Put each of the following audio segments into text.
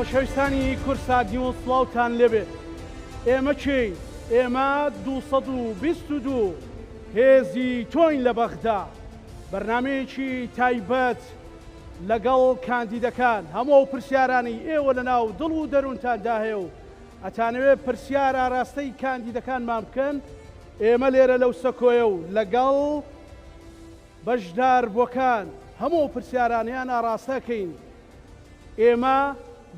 خۆشەویستانی کورسادیۆن سڵاوتان لێبێ. ئێمە چین؟ ئێمە 222 هێزی تۆین لە بەغدا، بەرنامەیەکی تایبەت لەگەڵ کاندیدەکان هەموو پرسیارانی ئێوە لە ناو دڵ و دەروونتاندا هەیە و ئەتانەوێت پرسیار ئاراستەی کاندیدەکانمان بکەن. ئێمە لێرە لەو سەکۆیە و لەگەڵ بەشدار بۆکان هەموو پرسیارانیان ئاراستەکەین. ئێمە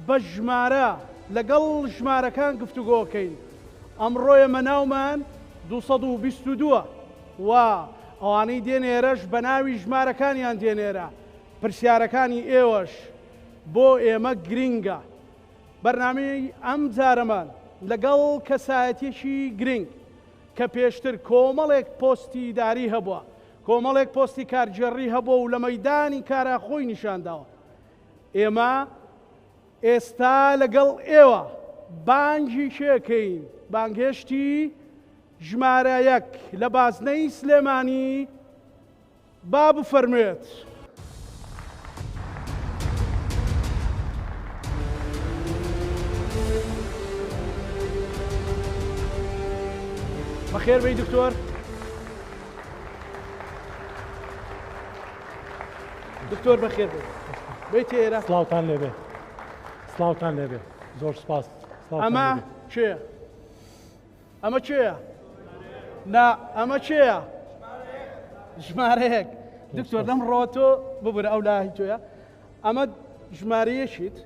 بە ژمارە لەگەڵ ژمارەکان گفتوگۆکەین. ئەمڕۆ ئێمە ناومان 222 و ئەوانەی دێنێرەش بە ناوی ژمارەکانیان دێنێرە. پرسیارەکانی ئێوەش بۆ ئێمە گرینگە. بەرنامەی ئەم جارەمان لەگەڵ کەسایەتێکی گرنگ کە پێشتر کۆمەڵێک پۆستی داری هەبووە، کۆمەڵێک پۆستی کارجێڕی هەبووە و لە مەیدانی کارا خۆی نیشانداوە. ئێمە ئێستا لەگەڵ ئێوە بانگی شێکەین، بانگهێشتی ژمارە یەک لە بازنەی سلێمانی. با بفەرموێت. بەخێر بێی دکتۆر. دکتۆر بەخێر بێت. بێتی ئێرە. سڵاوتان لێبێ. سڵاوتان لێبێ. زۆر سپاس. ئەمە چێە؟ ئەمە چێە؟ نا ئەمە چێە؟ ژمارەیەک. دکتۆر لەم ڕۆ تۆ ببرە ئەو لاهی تۆیە. ئەمە ژمارەیەشیت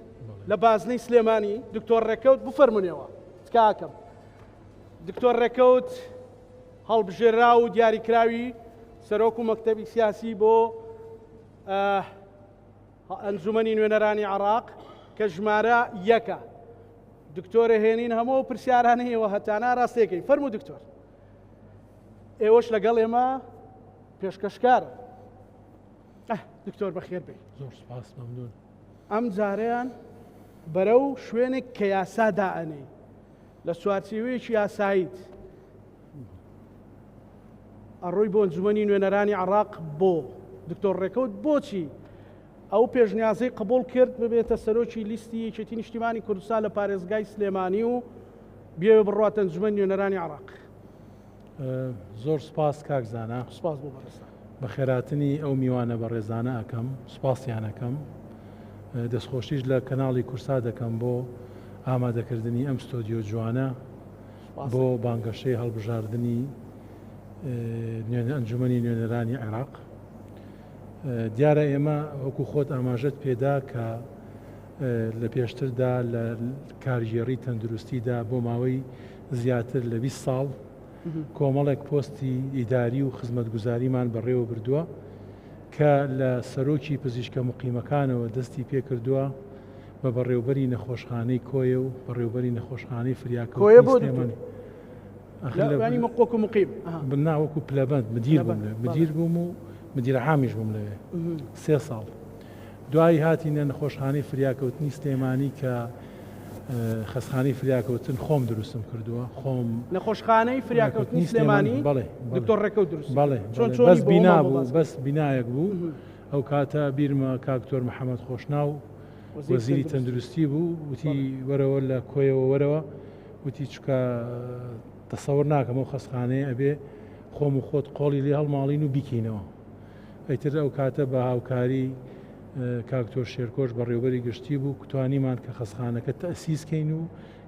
لە بازنەی سلێمانی. دکتۆر ڕێکەوت بفەرمونێەوە تکاکەم. دکتۆر ڕێکەوت هەڵبژێرا و دیاریکراوی سەرۆک و مەکتەبی سیاسی بۆ ئەنجومەنی نوێنەرانی عێراق کە ژمارە یەکە. دکتۆرە هێنین هەموو پرسیارانەیەوە هەتانا ڕاستەکەی. فەرموو دکتۆر. ئێوەش لەگەڵ ئێمە پێشکەشکارە. دکتۆر بەخێر بێ. زۆر سپاس مەمنون. ئەم جارەیان بەرەو شوێنێک کە یاسا دائەنێ لە سوارچێوەیەکی یاساییت ئەڕۆی بۆ ئەنجومەنی نوێنەرانی عێراق. بۆ دکتۆر ڕێکەوت بۆچی ئەو پێشنیازەی قبول کرد ببێتە سەرۆکی لیستی یەکێتی نیشتیمانی کوردستان لە پارێزگای سلێمانی و بێوێ بڕاتە ئەنجومەنی نوێنەرانی عێراق؟ زۆر سپاس کاکزانە. سپاس بۆ بەڕێستان. بە خێراتنی ئەو میوانە بەڕێزانە ئەەکەم، سپاسیانەکەم. دەستخۆشیش لە کەناڵی کورسا دەکەم بۆ ئامادەکردنی ئەم ستۆدیۆ جوانە بۆ بانگەشەی هەڵبژاردننی ئەنجومەنی نوێنەرانی عێراق. دیارە ئێمە وەکو خۆت ئاماژەت پێدا کە لە پێشتردا لە کارژێڕی تەندروستیدا بۆ ماوەی زیاتر لە 20 ساڵ کۆمەڵێک پۆستی ئیداری و خزمەتگوزاریمان بەڕێوە بردووە کە لە سەرۆکی پزیشکە مقیمەکانەوە دەستی پێ کردووە بە بەڕێوبەری نەخۆشخانەی کۆیە و بەڕێوبەری نەخۆشخانەی فریاکۆیە ینی مقۆک و مقیم بناوەکو پلەبەند مدیر بووم و مدیرە عامیش بووم لەوێ 3 ساڵ. دوایی هاتینە نەخۆشخانەی فریاکەوتنی سلێمانی کە خەسخانەی فریاکەوتن خۆم دروستم کردووە. خۆم نەخۆشخانەی فریاکەوتنی سلێمانی. بەڵێ دکتۆر ڕێکەوت دروست. بەڵێ بەس بینا بوو، بەس بینایەک بوو. ئەو کاتە بیرمە کاکتۆر محەممەد خۆشناو وەزیری تەندروستی بوو، وتی وەرەوە لە کۆیەوە وەرەوە، وتی چکە تەسەوەر ناکەم ئەو خەسخانەیە ئەبێ خۆم و خۆت قۆڵی لێ هەڵماڵین و بیکەینەوە. ئەیتر ئەو کاتە بە هاوکاری کاکتۆر شێرکۆش بەڕێوەبەری گشتی بوو کوتوانیمان کە خەسخانەکە تەسیسکەین و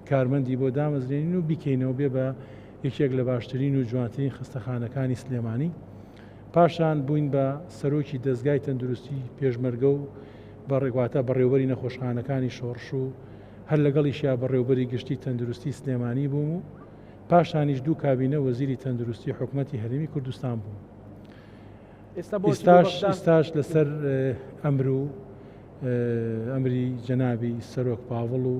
کارمەندی بۆ دامەزرێنین و بیکەینەوە بێ بە یەکێک لە باشترین و جوانترین خستەخانەکانی سلێمانی. پاشان بووین بە سەرۆکی دەستگای تەندروستی پێشمەرگە و بەڕێواتە بەڕێوەبەری نەخۆشخانەکانی شۆڕش و هەر لەگەڵیشیا بەڕێوەبەری گشتی تەندروستی سلێمانی بووم و پاشانیش 2 کابینە وەزیری تەندروستی حکوومەتی هەرێمی کوردستان بووم. ئێستاش لەسەر ئەمری جەنابی سەرۆک پاوڵ و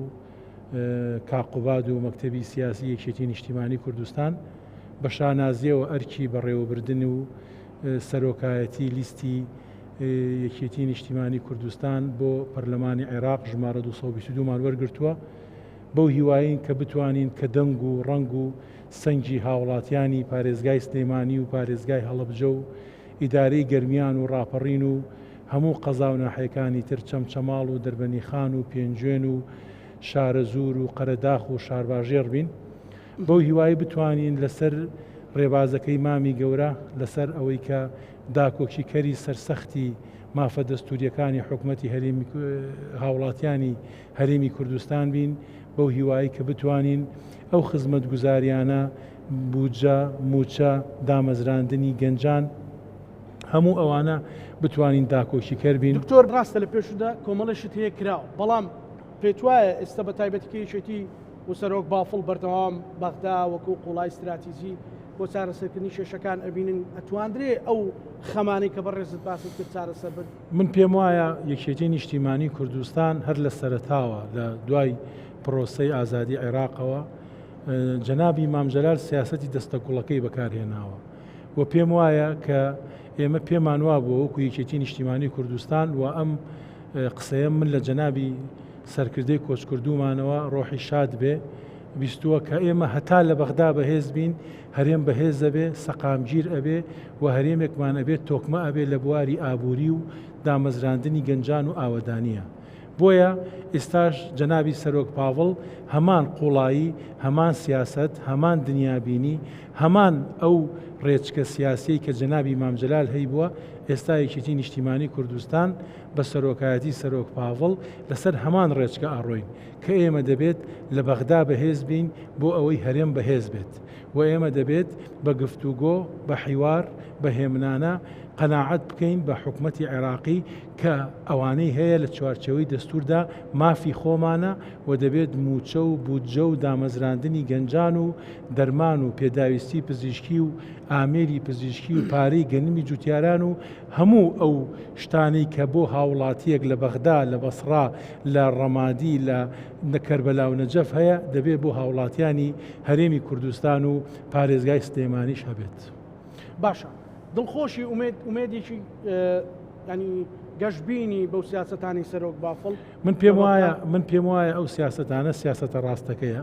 کاقوباد و مەکتەبی سیاسی یەکێتی نیشتیمانی کوردستان بە شانازیەوە ئەرکی بەڕێوەبردن و سەرۆکایەتی لیستی یەکێتی نیشتیمانی کوردستان بۆ پەرلەمانی عێراق ژمارە 222 مان وەرگرتووە بەو هیواین کە بتوانین کە دەنگ و ڕنگ و سەنگی هاوڵاتیانی پارێزگای سلێمانی و پارێزگای هەڵەبجە و ئیدارەی گەرمیان و ڕاپەڕین و هەموو قەزا و ناحەکانی تر چەمچەماڵ و دەربەنی خان و پێنجێن و شارە زور و قەرەداخ و شارباژێر بین بەو هیوایی بتوانین لەسەر ڕێبازەکەی مامی گەورە لەسەر ئەوەی کە داکۆکیکەری سەرسەختی مافە دەستوریەکانی حکوومەتی هاوڵاتیانی هەرێمی کوردستان بین بەو هیوایی کە بتوانین ئەو خزمەت گوزاریانە بودجە موچە دامەزراندنی گەنجان هەموو ئەوانە بتوانین داکۆکیکەر بین. دکتۆر ڕاستە لە پێشودا کۆمەڵەشت هەیە کراوە بەڵام پێت وایە ئێستا بە تایبەتکەیشێتی و سەرۆک بافڵ بەردەوام بەغدا وەکو قوڵای استراتیژی بۆ چارەسەرکردنی شێشەکان ئەبینن ئەتواندرێ ئەو خەمانەی کە بەڕێزت باست کرد چارەسەر بن. من پێم وایە یەکێتی نیشتیمانی کوردستان هەر لە سەرەتاوە لە دوای پرۆسەی ئازادی عێراقەوە جەنابی مامجەلال سیاسەتی دەستەگوڵەکەی بەکارهێناوە و پێم وایە کە ئێمە پێمان وا بووە وەکو یەکێتی نیشتیمانی کوردستان و ئەم قسەیە من لە جەنابی سەرکردەی کۆچکردومانەوە ڕۆحی شاد بێ بیستووە کە ئێمە هەتا لە بەغدا بەهێز بین هەرێم بەهێز ئەبێ سەقامگیر ئەبێ و هەرێمێکمان ئەبێت تۆکمە ئەبێ لە بواری ئابووری و دامەزراندنی گەنجان و ئاوەدانیە. بۆیە ئێستاش جەنابی سەرۆک پاوڵ هەمان قوڵایی هەمان سیاست هەمان دنیابینی هەمان ئەو ڕێچکە سیاسی کە جەنابی مامجەلال هەی بووە ئێستا یەکێتی نیشتیمانی کوردستان بە سەرۆکایەتی سەرۆک پاوڵ لەسەر هەمان ڕێچکە ئاڕۆین کە ئێمە دەبێت لە بەغدا بەهێز بین بۆ ئەوەی هەرێم بەهێز بێت و ئێمە دەبێت بە گفتوگۆ بە حیوار بە هێمنانە قەناعەت بکەین بە حکوومەتی عێراقی کە ئەوانەی هەیە لە چوارچەوەی دەستوردا مافی خۆمانە و دەبێت موچە و بودجە و دامەزراندنی گەنجان و دەرمان و پێداویستی پزیشکی و ئامێری پزیشکی و پارەی گەنمی جوتیاران و هەموو ئەو شتانەی کە بۆ هاوڵاتیەک لە بەغدا لە بەسڕا لە ڕەمادی لە کەربەلا و نەجەف هەیە دەبێت بۆ هاوڵاتیانی هەرێمی کوردستان و پارێزگای سلێمانیش هەبێت. باشە دڵخۆشی ئومێدێکی ینی گەشتبینی بەو سیاسەتانی سەرۆک بافڵ من پێم وایە ئەو سیاسەتانە سیاسەتە ڕاستەکەیە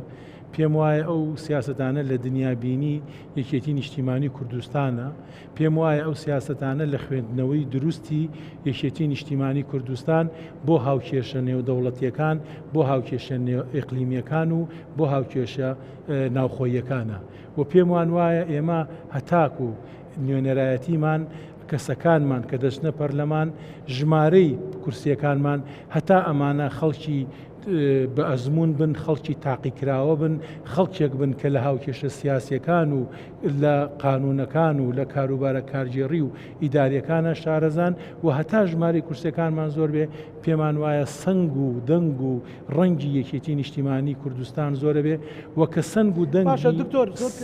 پێم وایە ئەو سیاسەتانە لە دنیابینی یەکێتی نیشتیمانی کوردستانە پێم وایە ئەو سیاسەتانە لە خوێندنەوەی دروستی یەکێتی نیشتیمانی کوردستان بۆ هاوکێشە نێودەوڵەتیەکان بۆ کێشە ئیقلیمیەکان و بۆ هاوکێشە ناوخۆییەکانە و پێم وایە ئێمە هەتاکو نوێنەرایەتیمان کەسەکانمان کە دەچنە پەرلەمان ژمارەی کورسیەکانمان هەتا ئەمانە خەڵکی بە ئەزمون بن خەڵکی تاقیکراوە بن خەڵکێک بن کە لە هاوکێشە سیاسیەکان و لە قانونەکان و لە کاروبارە کارگێڕی و ئیداریەکانە شارەزان و هەتا ژمارەی کورسەکانمان زۆر بێ پێمان وایە سنگ و دەنگ و ڕەنگی یەکێتی نیشتیمانی کوردستان زۆرە بێ و کە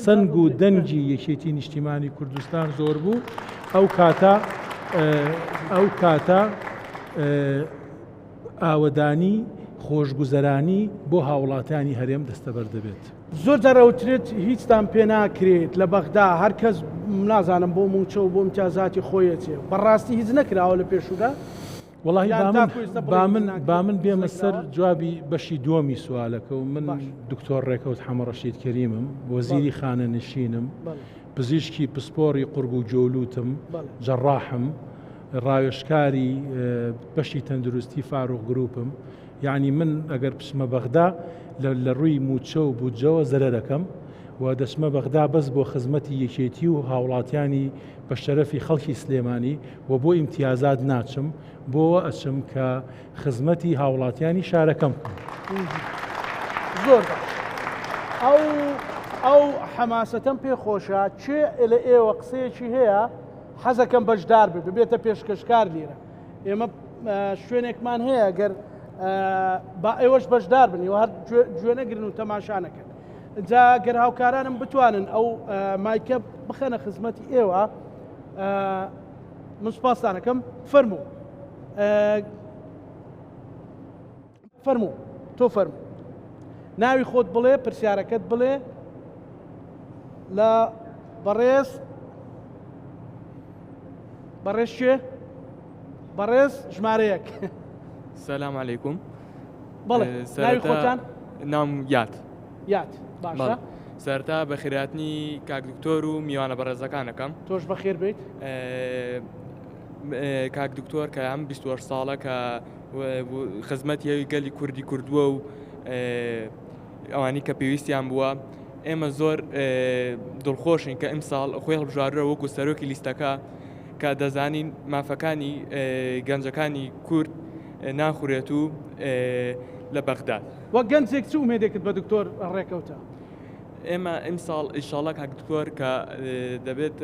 سنگ و دەنگی یەکێتی نیشتیمانی کوردستان زۆر بوو ئەو کاتە ئاوەدانی خۆشگوزەرانی بۆ هاوڵاتیانی هەرێم دەستەبەر دەبێت. زۆر دەرەوترێت هیچتان پێ ناکرێت لە بەغدا هەرکەس نازانم بۆ موچە و بۆ امتیازاتی خۆیەتێ بەڕاستی هیچ نەکراوە لە پێشودا؟ وەڵاهی با من بێمە سەر جوابی بەشی دووەمی سوالەکە و من دکتۆر ڕێکەوت حەمەڕەشید کەریمم وەزیری خانەنشینم پزیشکی پسپۆری قورگ و جۆلوتم جەڕاحم ڕاوێژکاری بەشی تەندروستی فاروق گروپم یعنی من ئەگەر پشمە بەغدا لە ڕووی موچە و بودجەوە زەرەرەکەم و دەچمە بەغدا بەس بۆ خزمەتی یەکێتی و هاوڵاتیانی بە شەرەفی خەڵکی سلێمانی و بۆ ئیمتیازات ناچم بۆ ئەچم کە خزمەتی هاوڵاتیانی شارەکەم بکەم. زۆر ئەو حەماسەتەم پێخۆشە چێ لە ئێوە قسەیەکی هەیە حەزەکەم بەشدار ببێتە پێشکەشکار لێرە ئێمە شوێنێکمان هەیە گەر با ئێوەش بەشدار بن و هەر گوێنەگرن و تەماشانەکەن جا گەر هاوکارانم بتوانن ئەو مایکە بخەنە خزمەتی ئێوە من سوپاسدانەکەم فەرموو تۆ فەرموو ناوی خۆت بڵێ پرسیارەکەت بڵێ لە بەڕێز چێ؟ بەڕێز ژمارەیەک. سلام علیکم. بەڵێ ناوی خۆتان؟ نام یات باشە. سەرتا بە خێراتنی کاک دکتۆر و میوانە بەڕێزەکانەکەم. تۆش بەخێر بیت. کاک دکتۆر کە ئەم 28 ساڵە کە خزمەتی گەلی کوردی کردووە و ئەوانی کە پێویستیان بووە ئێمە زۆر دڵخۆشین کە ئەمساڵ خۆی هەڵبژاردرەوە وەکو سەرۆکی لیستەکە کە دەزانین مافەکانی گەنجەکانی کورد ناخورێت و لە بەغداد وەک گەنجێک چ ئومێدێکت بە دکتۆر ڕێکەوتە ئێمە ئەمساڵ ئیشاڵە کاک دکتۆر کە دەبێت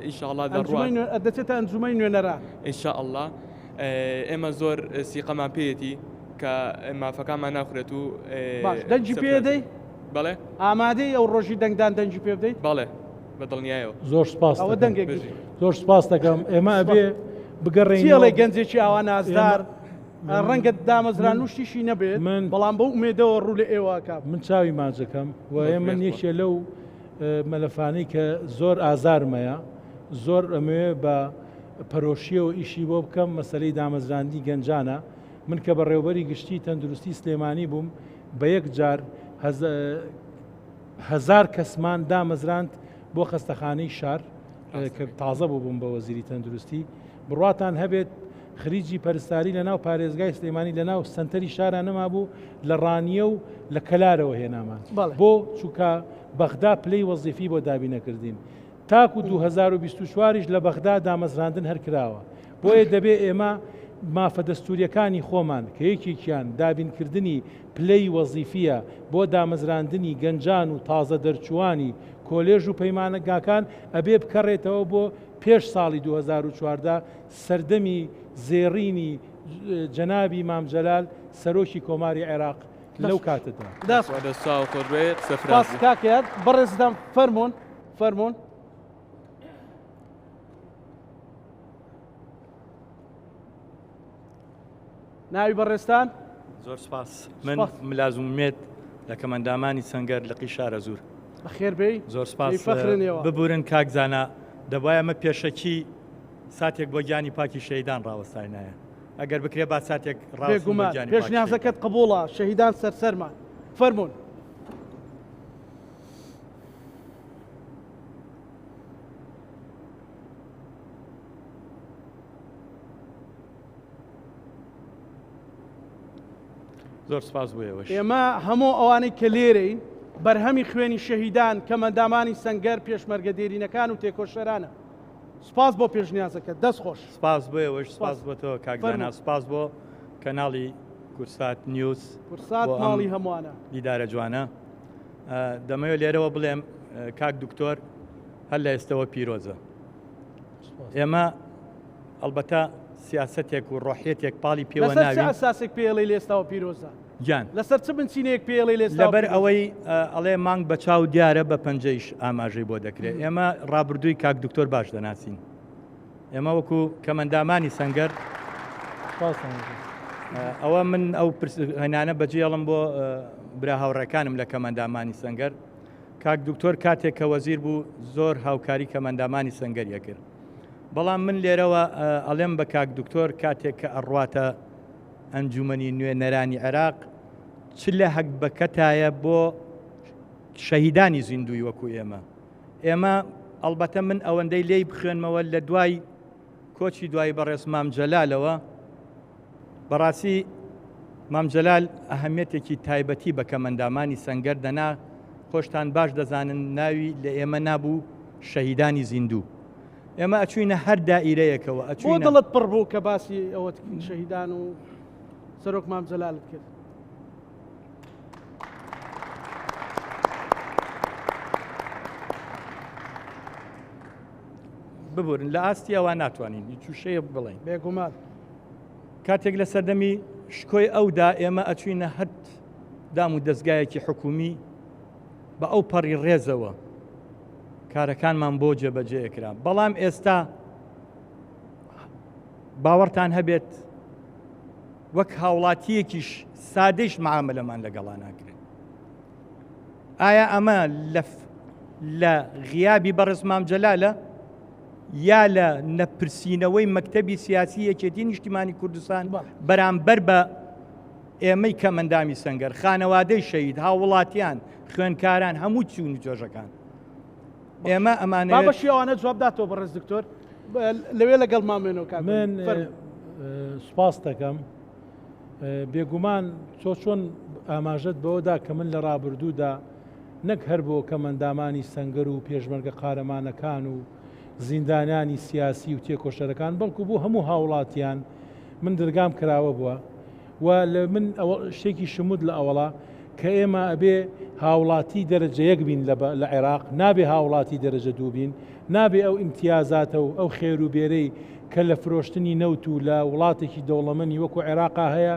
ئیشاڵا دەڕوات دەچێتە ئەنجومەی نوێنەران ئینشاءالله ئێمە زۆر سیقەمان پێیەتی کە مافەکانمان ناخورێت و دەنجی پێ دەی بەڵێ ئامادەی ئەو ڕۆژی دەنگدان دەنجی پێ بدەیت بەڵێ بە دڵنیایەوە زۆر سپاس ئەوە دەنگێک زۆر سپاس دەکەم ئێمە ئەبێ بگەڕێنەوە چێڵێ گەنجێکی ئاوا نازدار ڕەنگە دامەزران وشتیشی نەبێت بەڵام بەو ئومێدەوە ڕوو لە ئێوە کاپ من چاوی ماچەکەم و من یەکێ لەو مەلەفانەی کە زۆر ئازارمەیە زۆر ئەمێ بە پەرۆشیەوە ئیشی بۆ بکەم مەسلەی دامەزراندی گەنجانە من کە بە ڕێوبەری گشتی تەندروستی سلێمانی بووم بە یەک جار 1000 کەسمان دامەزراند بۆ خەستەخانەی شار کە تازە بوو بووم بە وەزیری تەندروستی بڕاتان هەبێت خریجی پەرستاری لە ناو پارێزگای سلێمانی لە ناو سنتەری شارە نەما بوو لە ڕانیە و لە کەلارەوە هێنامان بۆ چووکە بەغدا پلەی وەزیفی بۆ دابی نەکردین تاکو 2024ش لە بەغدا دامەزراندن هەرکراوە بۆیە دەبێ ئێمە مافە دەستوریەکانی خۆمان کە یەکێکیان دابینکردنی پلەی وەزیفیە بۆ دامەزراندنی گەنجان و تازە دەرچوانی کۆلێژ و پەیمانەگاکان ئەبێ بکەڕێتەوە بۆ پێش ساڵی 2014 سەردەمی زێڕینی جەنابی مام جەلال سەرۆکی کۆماری عێراق لەو کاتەدا سپاس کاکەیان بەڕێزدەم فەرمونون ناوی بەڕێستان زۆر سپاس من ملازمێت لە کەمەندامانی سەنگەر لە قیشارە زۆر بەخێر بێ زۆر سپاس ببورن کاکزانە دەبایە ئەمە پێشەکی ساتێک بۆ گیانی پاکی شەهیدان ڕاوەستاینایە ئەگەر بکرێ با ساتێک ڕێگومان پێشنیازەکەت قبوڵە شەهیدان سەرسەرمان فەرمونون زۆر سپاس بوویەوەش ئێمە هەموو ئەوانەی کە لێرەین بەرهەمی خوێنی شەهیدان کەمەندامانی سەنگەر پێشمەرگە دێرینەکان و تێکۆشەرانە سپاس بۆ پێشنیازەکە دەست خۆش سپاس بۆیەوەش سپاس بۆ تۆ کاکزانە سپاس بۆ کەناڵی کورسات نیوز کورسات ماڵی هەمووانە دیدارە جوانە دەمەوێت لێرەوە بڵێم کاک دکتۆر هەر لە ئێستەوە پیرۆزە ئێمە ئەلبەتە سیاسەتێک و ڕۆحیەتێک پاڵی پێوە ناوی ئەساسێک پێڵی لێستاوە پیرۆزە گیان لەسەر چ بنچینەیەک پێڵی لێستا لەبەر ئەوەی ئەڵێ مانگ بە چاو دیارە بە پەنجەیش ئاماژەی بۆ دەکرێت ئێمە ڕابردووی کاک دکتۆر باش دەناسین ئێمە وەکو کەمەندامانی سەنگەر ئەوە من ئەو هەنانە بەجێڵم بۆ برا هاوڕێکانم لە کەمەندامانی سەنگەر کاک دکتۆر کاتێک کە وەزیر بوو زۆر هاوکاری کەمەندامانی سەنگەریە کرد بەڵام من لێرەوە ئەڵێم بە کاک دکتۆر کاتێک کە ئەڕواتە ئەنجومەنی نوێنەرانی عێراق چ لە هەک بەکەتایە بۆ شەهیدانی زیندوی وەکو ئێمە ئەڵبەتە من ئەوەندەی لێی بخوێنمەوە لە دوای کۆچی دوای بەڕێز مام جەلالەوە بەڕاستی مام جەلال ئەهەمیەتێکی تایبەتی بە کەمەندامانی سەنگەر دەنا خۆشتان باش دەزانن ناوی لە ئێمە نابوو شەهیدانی زیندوو ئێمە ئەچوینە هەر دائیرەیەکەوە بۆ دڵت پڕ بوو کە باسی ئەوە شەهیدان و سەرۆک مام جەلالت کرد ببورن لە ئاستی ئەوە ناتوانین چوشەیە بڵێن بێگومان کاتێک لە سەردەمی شکۆی ئەودا ئێمە ئەچوینە هەر دام و دەستگایەکی حکومی بە ئەو پەڕی ڕێزەوە کارەکانمان بۆ جێبەجێکرا بەڵام ئێستا باوەڕتان هەبێت وەک هاوڵاتیەکیش سادەیش معاملەمان لەگەڵا ناکرێت ئایا ئەمە لە غیابی بەڕێز مام جەلالە یا لە نەپرسینەوەی مەکتەبی سیاسی یەکێتی نیشتیمانی کوردستان بەرامبەر بە ئێمەی کەمەندامی سەنگەر خانەوادەی شەهید هاوڵاتیان خوێنکاران هەموو چوون و جۆژەکان ئێمە ئەمانە بەشی ئەوانە جوابداتەوە بەڕێز دکتۆر لەوێ لەگەڵ مامێنەوە کاک من سوپاس دەکەم بێگومان چۆن ئاماژەت بەوەدا کە من لە ڕابردوودا نەک هەر بۆ کە مندامانی سەنگەر و پێشمەرگە قارەمانەکان و زیندانانی سیاسی و تێکۆشەرەکان بەڵکو بۆ هەموو هاوڵاتیان من دەرگام کراوە بووە و لە من شتێکی شمود لە ئەوڵا کە ئێمە ئەبێ هاوڵاتی دەرەجە یەک بین لە عێراق نابێ هاوڵاتی دەرەجە دوو بین نابێ ئەو ئیمتیازاتە و ئەو خێر و بێرەی کە لە فرۆشتنی نەوت و لە وڵاتێکی دەوڵەمەنی وەکو عێراقا هەیە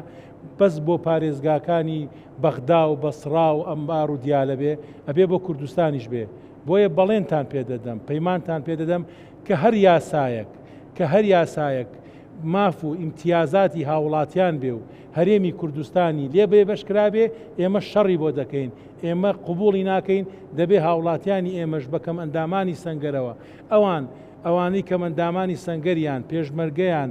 بەس بۆ پارێزگاکانی بەغدا و بەسڕا و ئەمبار و دیالە بێ ئەبێ بۆ کوردستانیش بێ بۆیە بەڵێنتان پێدەدەم پەیمانتان پێدەدەم کە هەر یاسایەک ماف و ئیمتیازاتی هاوڵاتیان بێ و هەرێمی کوردستانی لێ بێ بەشکرابێ ئێمە شەڕی بۆ دەکەین ئێمە قبوڵی ناکەین دەبێ هاوڵاتیانی ئێمەش بەکەم ئەندامانی سەنگەرەوە ئەوانەی کە ئەندامانی سەنگەریان پێشمەرگەیان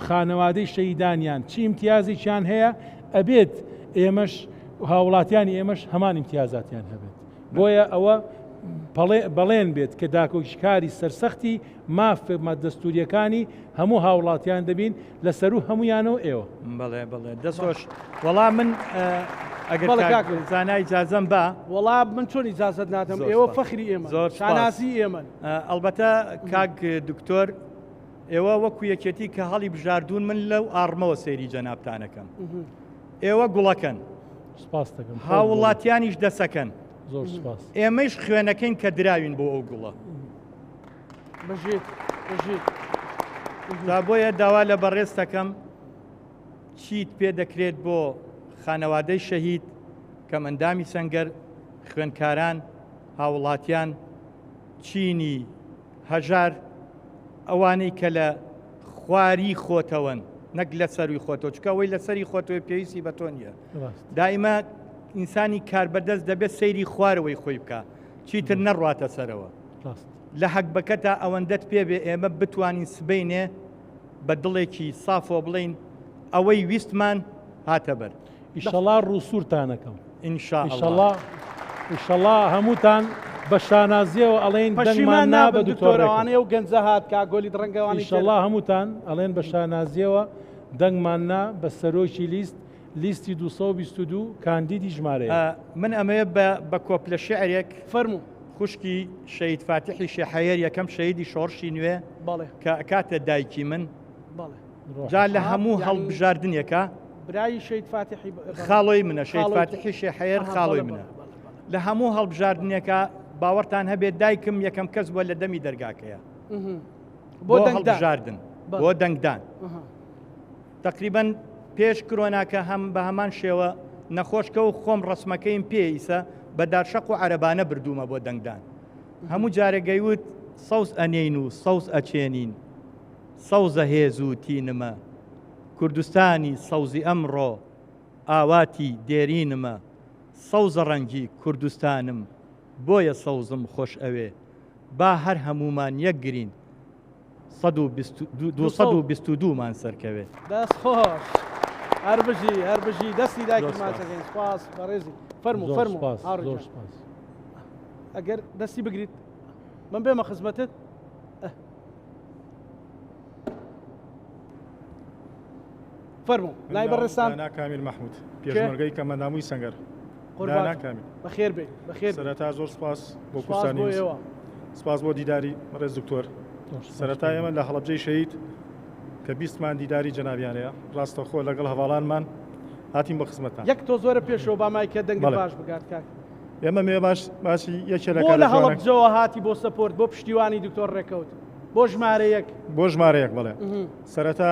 خانەوادەی شەیدانیان چی ئیمتیازێکیان هەیە ئەبێت ئێمەش هاوڵاتیانی ئێمەش هەمان ئیمتیازاتیان هەبێت بۆیە ئەوە بەڵێن بێت کە داکۆکیکاری سەرسەختی مافمە دەستوریەکانی هەموو هاوڵاتیان دەبین لەسەر و هەمویانەوە ئێوە بڵێ دەستۆش وەڵام من ئەگەر زانای ئیجازەم بە وەڵام من چۆن ئیجازەت نادەم ئێوە فەخری ئێمە زۆر شاناسی ئێمە ئەلبەتە کاک دکتۆر ئێوە وەکو یەکێتی کە هەڵی بژاردون من لەو ئارمەوە سەیری جەنابتانەکەم ئێوە گوڵەکەن هاوڵاتیانیش دەسەکەن ئێمەش خوێنەکەین کە دراوین بۆ ئەو گوڵە بەژێت دا بۆیە داوا لە بەڕێز دەکەم چیت پێ دەکرێت بۆ خانەوادەی شەهید کە ئەندامی سەنگەر خوێنکاران هاوڵاتیان چینی هەژار ئەوانەی کە لە خواری خۆتەوەن نەک لە سەروی خۆتەوە چکەوەی لە سەری خۆتەوە پێویستی بە تۆ نییە دائیمە ئینسانی کاربەردەست دەبێت سەیری خوارەوەی خۆی بکە چیتر نەڕواتە سەرەوە لە حەق بەکەتە ئەوەندەت پێبێ ئێمە بتوانین سبەینێ بە دڵێکی صافۆ بڵین ئەوەی ویستمان هاتە بەر ئیشەڵا ڕووسورتانەکەم ئینشاءڵڵا هەمووتان بە شانازیەوە ئەڵێن پەشیمان نا بە دکتۆرەوانەیە و گەنجە هات کاگۆلی ڕەنگەوانی ئیشەڵڵا هەمووتان ئەڵێن بە شانازیەوە دەنگمان نا بە سەرۆکی لیستی 222 کاندیدی ژمارەیە من ئەمەیە بە کۆپلە شعرێک فەرموو خوشکی شەید فاتحی شێحەیەر یەکەم شەیدی شۆڕشی نوێ کە کاتە دایکی من جا لە هەموو هەڵبژاردنێکە برای شەید فاتحی خاڵۆی منە شەید فاتحی شێحەیەر خاڵۆی منە لە هەموو هەڵبژاردنێکە باوەڕتان هەبێت دایکم یەکەم کەس بووە لە دەمی دەرگاکەیە بۆ هەڵبژاردن بۆ دەنگدان تقریبەن پێش کرۆناکە هەم بە هەمان شێوە نەخۆشکە و خۆم ڕسمەکەیم پێئیسە بە دارشەق و عەرەبانە بردوومە بۆ دەنگدان هەموو جارێگەیوت سەوز ئەنێین و سەوز ئەچێنین سەوزە هێز و تینمە کوردستانی سەوزی ئەمڕۆ ئاواتی دێرینمە سەوزە ڕەنگی کوردستانم بۆیە سەوزم خۆش ئەوێ با هەر هەمومان یەک گرین 222 مان سەرکەوێ دەست خۆش هەربژی دەستی دایکی ماچەکەین سپاس بەڕێزی فەرموو ئەگەر دەستی بگریت من بێمە خزمەتت فەرموو لای بەڕێستان کامیل مەحموود پێشمەرگەی کەمەندامووی سەنگەر بەخێر بێ سەرەتا زۆر سپاس بۆ کوردستانی سپاس بۆ دیداری ڕێز دکتۆر سەرەتا ئێمە لە هەڵەبجەی شەهید کە بیستمان دیداری جەنابیانەیە ڕاستەخۆ لەگەڵ هەواڵانمان هاتیم بە خزمەتان یەک تۆ زۆرە پێشەوە بامای کە دەنگ باش بگات کاک ئێمە مێ باسی یەکێ بۆ لە هەڵەبجەوە هاتی بۆ سەپۆرت بۆ پشتیوانی دکتۆر ڕێکەوت بۆ ژمارەیەک بڵێ سەرەتا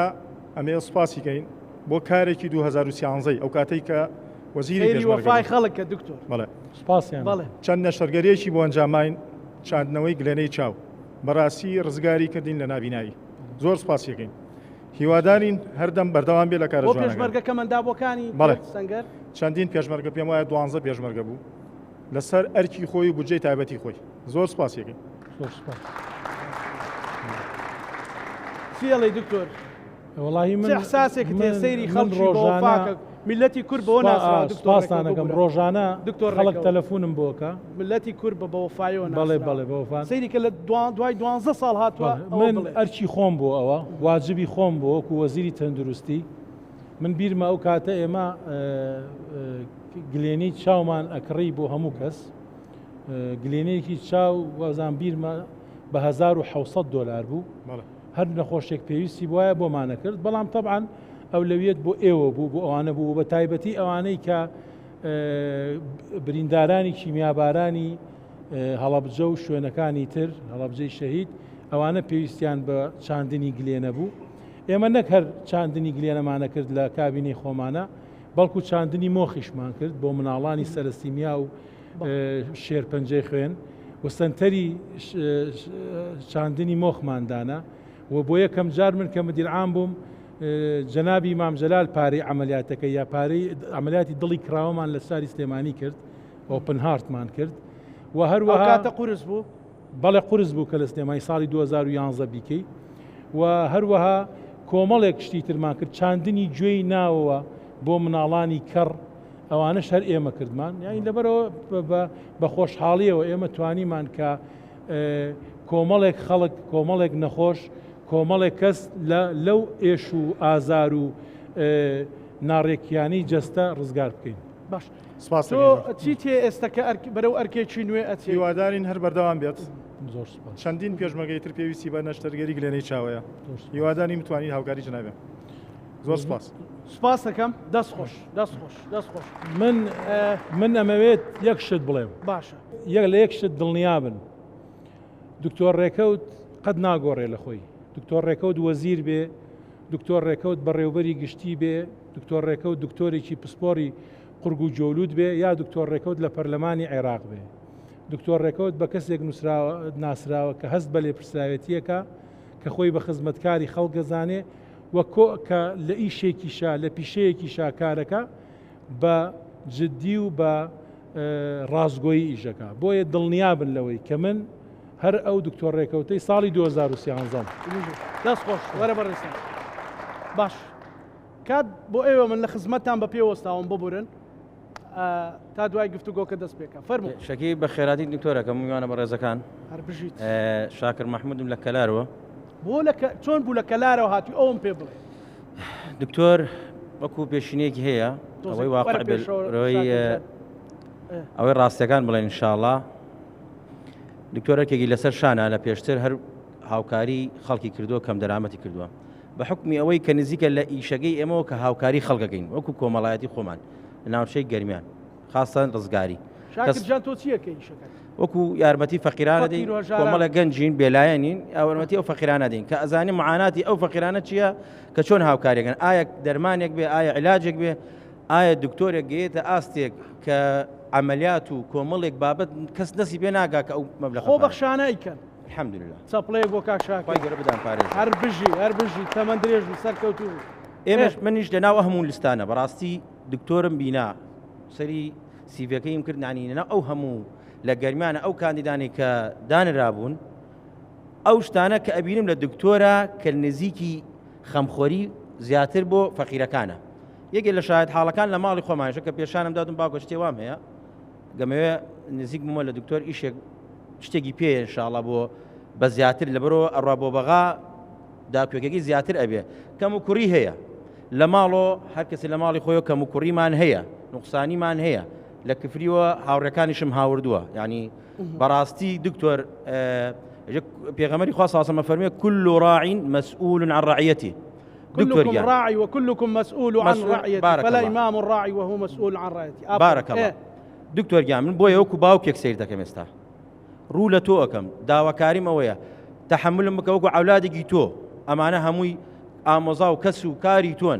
ئەمێ سوپاسی کەین بۆ کارێکی 2013 ئەو کاتەی کە وەزیری وەفای خەڵکە دکتۆر بەڵێ سوپاسیان چەند نەشتەرگەریەکی بۆ ئەنجامین چاندنەوەی گلێنەی چاو بەڕاستی ڕزگاری کردین لە نابینایی زۆر سپاسیەکەین هیوادارین هەردەم بەردەوام بێ لە کارە جوانەکە پێشمەرگەکە منداڵەکانی سەنگەر چەندین پێشمەرگە پێم وایە 12 پێشمەرگە بوو لەسەر ئەرکی خۆی و بودجەی تایبەتی خۆی زۆر سپاسیەکەین چیڵی دکتۆر وەڵاهی من احساسێک تێ سەیری خەڵکی ڕۆژانە میلەتی کورد بۆ ناسپاسانەکەم ڕۆژانە دکتۆر خەڵک تەلەفۆنم بۆکە ملەتی کورد بە بەوەفایەوە بەڵێ بەوەفان سەیری کە لە دوای 12 ساڵ هاتووە من ئەرکی خۆم بۆ ئەوە واجبی خۆم بۆ وەکو وەزیری تەندروستی من بیرمە ئەو کاتە ئێمە گلێنەی چاومان ئەکڕی بۆ هەموو کەس گلێنەیەکی چاو وەزان بیرمە بە 1700 دلار بوو هەر نەخۆشێک پێویستی وایە بۆمانە کرد بەڵام طبعاً ئەولەویەت بۆ ئێوە بوو بۆ ئەوانە بوو بە تایبەتی ئەوانەی کە بریندارانی کیمیابارانی هەڵەبجە و شوێنەکانی تر هەڵەبجەی شەهید ئەوانە پێویستیان بە چاندنی گلێنە بوو ئێمە نەک هەر چاندنی گلێنەمانە کرد لە کابینەی خۆمانە بەڵکو چاندنی مۆخیشمان کرد بۆ مناڵانی سەرسیمیا و شێرپەنجەی خوێن وەستەنتەری چاندنی مۆخماندانە و بۆ یەکەم جار من کە مدیرعام بووم جەنابی مام جەلال پارەی عملیاتەکە یا پارەی عملیاتی دڵی کراوەمان لە ساری سلێمانی کرد ئۆپن هارتمان کرد و هەروەها کاتە قورس بوو بەڵێ قورس بوو کە لە سلێمانی ساڵی 2011 بیکەی و هەروەها کۆمەڵێک شتی ترمان کرد چاندنی گوێی ناوەوە بۆ مناڵانی کەڕ ئەوانش هەر ئێمە کردمان یانی لەبەرەوە بە خۆشحاڵیەوە ئێمە توانیمان کە کۆمەڵێک خەڵک کۆمەڵێک نەخۆش کۆمەڵێک کەس لەو ئێش و ئازار و ناڕێکیانی جەستە ڕزگار بکەین باش چی تێ ئێستاکە بەرەو ئەرکێکی نوێ ئەچی هیوادارین هەر بەردەوام بێت زۆر چەندین پێشمەگەی تر پێویستی بە نەشتەرگەری گلێنەی چاوەیە هیواداری متوانین هاوکاری جنابێ زۆر سپاس سپاس دەکەم دەست خۆش من ئەمەوێت یەک شت بڵێم باشە لە یەک شت دڵنیا بن دکتۆر ڕێکەوت قەت ناگۆڕێ لە خۆی دکتۆر ڕێکەوت وەزیر بێ دکتۆر ڕێکەوت بەڕێوبەری گشتی بێ دکتۆر ڕێکەوت دکتۆرێکی پسپۆری قورگ و جۆلود بێ یا دکتۆر ڕێکەوت لە پەرلەمانی عێراق بێ دکتۆر ڕێکەوت بە کەسێک ناسراوە کە هەست بە لێپرسراوێتیەکە کە خۆی بە خزمەتکاری خەڵک دەزانێ وە کە لە ئیشێکیشا لە پیشەیەکی شاکارەکە بە جددی و بە ڕازگۆیی ئیشەکە بۆیە دڵنیا بن لەوەی کە من هەر ئەو دکتۆر ڕێکەوتەی ساڵی 2013 دەست خۆش وەرە بەڕێستان باش کات بۆ ئێوە من لە خزمەتان بە پێوەستاوم ببورن تا دوای گفتوگۆکە دەست پێکە فەرموو شەکی بە خێراتی دکتۆرەکە میوانە بە ڕێزەکان هەر بژیت شاکر محمودم لە کەلارەوە چۆن بوو لە کەلارەوە هاتی ئەوم پێ بڵێ دکتۆر وەکو پێشینەیەکی هەیە ئەوەی واقع ئەوەی ڕاستیەکان بڵێن ئینشاءڵڵا دکتۆرەکێکی لەسەر شانە لە پێشتر هەر هاوکاری خەڵکی کردووە کەم دەرامەتی کردووە بە حکمی ئەوەی کە نزیکە لە ئیشەکەی ئێمەوە کە هاوکاری خەڵکەکەین وەکو کۆمەڵایەتی خۆمان لە ناوچەی گەرمیان خاستان ڕزگاری شاکرجان تۆ چیەکە ئیشەکەت وەکو یارمەتی فەقیرانە دەین کۆمەڵە گەنجین بێلایەنین یارمەتی ئەو فەقیرانە دەین کە ئەزانین معاناتی ئەو فەقیرانە چییە کە چۆن هاوکاریەکەن ئایا دەرمانێک بێ ئایا علاجێک بێ ئایا دکتۆرێک گەیێتە ئاستێک کە عملیات و کۆمەڵێک بابەت کەس دەستی پێ ناگا کە ئەو مەبلەغ خۆ بەخشانە ئیکەن الحەمدولله چەپڵەیەک بۆ کاک شاکر گەورە بدان پارێز هەر بژی تەمەند درێژ سەرکەوتوو ئێمەش منیش لەناو هەموو لستانە بەڕاستی دکتۆرم بینا سەری سیڤەکەیم کرد نانینە ئەو هەموو لە گەرمیانە ئەو کاندیدانی کە دانرابوون ئەو شتانە کە ئەبینم لە دکتۆرە کە نزیکی خەمخۆری زیاتر بۆ فەقیرەکانە یەکێک لە شاهد حاڵەکان لە ماڵی خۆمانشە کە پێشانم دادم باوکە شتێوام هەیە گەمەوێ نزیک بمە لە دکتۆر ئیشێک شتێکی پێ ئینشاءڵڵا بۆ بە زیاتر لەبەرەوە ئەڕوا بۆ بەغا داکوێکێکی زیاتر ئەبێ کەم و کوڕی هەیە لە ماڵۆ هەر کەسی لە ماڵی خۆیەوە کەم و کوڕیمان هەیە نوقسانیمان هەیە لە کفریوە هاوڕەکانیشم هاوردووە یعنی بەڕاستی دکتۆر پێغەمبەری خوا صلی الله علیه و فەرمێ كل راع مسؤول عن رعيته كلكم راعي وكلكم مسؤول عن رعيته فلا إمام الراعي وهو مسؤول عن رعيته بارك الله دکتۆر گیان من بۆیە وەکو باوکێک سیر دەکەم ئێستا ڕوو لە تۆ ئەەکەم داواکاریم ئەوەیە تەحملم بکە وەکو عەولادێکی تۆ ئەمانە هەمووی ئامۆزا و کەس و کاری تۆن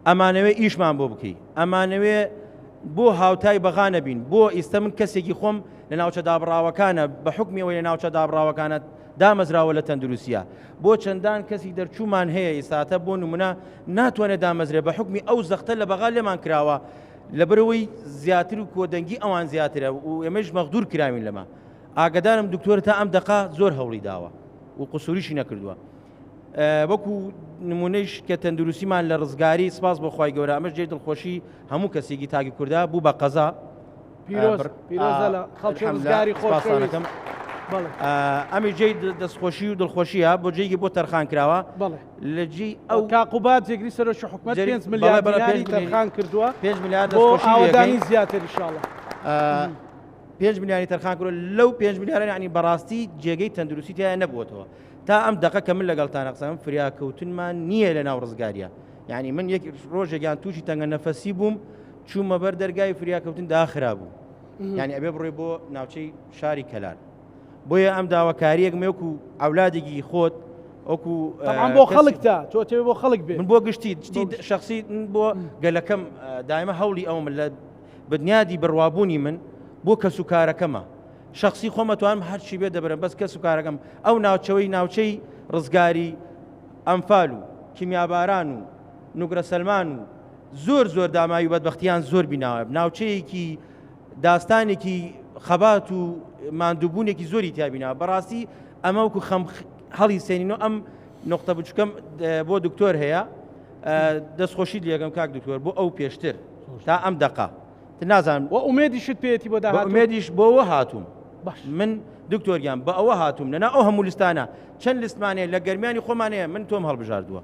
ئەمانەوێ ئیشمان بۆ بکەی ئەمانەوێ بۆ هاوتای بەغا نەبین بۆ ئێستا من کەسێکی خۆم لە ناوچە دابڕاوەکانە بە حکمی ئەوەی لە ناوچە دابڕاوەکانە دامەزراوە لە تەندروستیە بۆ چەندان کەسی دەرچوومان هەیە ئێستاتە بۆ نمونە ناتوانێت دامەزرێ بە حکمی ئەو زەختە لە بەغا لێمان کراوە لەبەرەوەی زیاتر و کۆدەنگی ئەوان زیاترە و ئێمەش مەغدور کراوین لەمە ئاگدارم دکتۆر تا ئەم دقا زۆر هەوڵی داوە و قسووریشی نەکردووە وەکو نمونەیش کە تەندروستیمان لە ڕزگاری سپاس بۆ خوای گەورە ئەمەش جێ دڵخۆشی هەموو کەسێکی تاکی کووردا بوو بە قەزا پیرۆزە لە خەڵکی ڕزگاری خۆشەویست ئەمی جێی دەستخۆشی و دڵخۆشیە بۆ جێگی بۆ تەرخان کراوە لە جێی ئەو کاقوبات جێگری سەرۆکی حکومەت 5 میلیارد دیناری تەرخان کردووە 5 میلیارد بۆ ئاوادانی زیاتر ئینشاءڵڵا 5 میلیاری تەرخان کردووە لەو 5 میلیارە یعنی بەڕاستی جێگەی تەندروستی تایە نەبووەتەوە تا ئەم دەقە کە من لەگەڵتان قسەم فریاکەوتنمان نییە لە ناو ڕزگاریە یعنی من یەک ڕۆژێکیان تووشی تەنگە نەفەسی بووم چوومە بەر دەرگای فریاکەوتن داخرا بوو یعنی ئەبێ بڕێ بۆ ناوچەی شاری کەلار بۆیە ئەم داواکاریەک مێوەکو ئەولادێکی خۆت ئەوکو بۆ خەڵکتا تۆ تێ بۆ خەڵک بێ من بۆ گشتی شخصی بۆ گەلەکەم دایمە هەوڵی ئەوم لە بنیادی بڕوابوونی من بۆ کەس و کارەکەمە شخصی خۆمەتوانم هەرچی بێ دەبرم بەس کەس و کارەکەم ئەو ناوچەی ڕزگاری ئەمفال و کیمیاباران و نوگرە سەلمان و زۆر دامایی و بەدبەختیان زۆر بیناوە ناوچەیەکی داستانێکی خەبات و ماندووبوونێکی زۆری تیابیناوە بەڕاستی ئەمە وەکو هەڵی سێنینەوە ئەم نقطە بچووکەم بۆ دکتۆر هەیە دەستخۆشی لێگەم کاک دکتۆر بۆ ئەو پێشتر تا ئەم دقا نازانم و ئومێدیشت پێێتی بۆ ئومێدیش بۆەوە هاتووم من دکتۆریان بە ئەوە هاتووم لەنا ئەو هەموو لستانە چەند لستمانەیە لە گەرمیانی خۆمانەیە من تۆم هەڵبژاردووە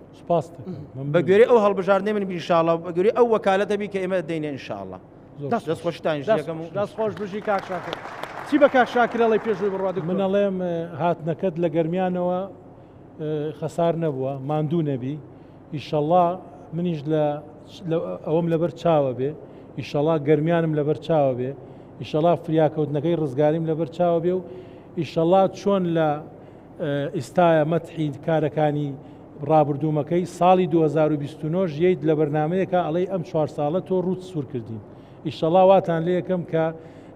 بە گوێرەی ئەو هەڵبژاردنێ من ئینشاءڵڵا بە گوێرەی ئەو وەکالەتە بی کە ئێمە دەینێ ئینشاءڵڵا دەستخۆشتانی دەست خۆش بژی کاک شاکر چی بە کاک شاکرە لەی پێشوی بڕوا من ئەڵێم هاتنەکەت لە گەرمیانەوە خەسار نەبووە ماندوو نەبی ئیشەڵڵا منیش ئەوەم لەبەر چاوە بێ ئیشەڵا گەرمیانم لەبەر چاوە بێ ئیشەڵا فریاکەوتنەکەی ڕزگاریم لەبەر چاوە بێ و ئیشەڵا چۆن لە ئێستاە مەتحی کارەکانی ڕابردوومەکەی ساڵی 2029 ژیت لە بەرنمەیەکە ئەڵەی ئەم 4 ساڵە تۆ ڕوت سوور کردین ئیشەڵا واتان لێ یەکەم کە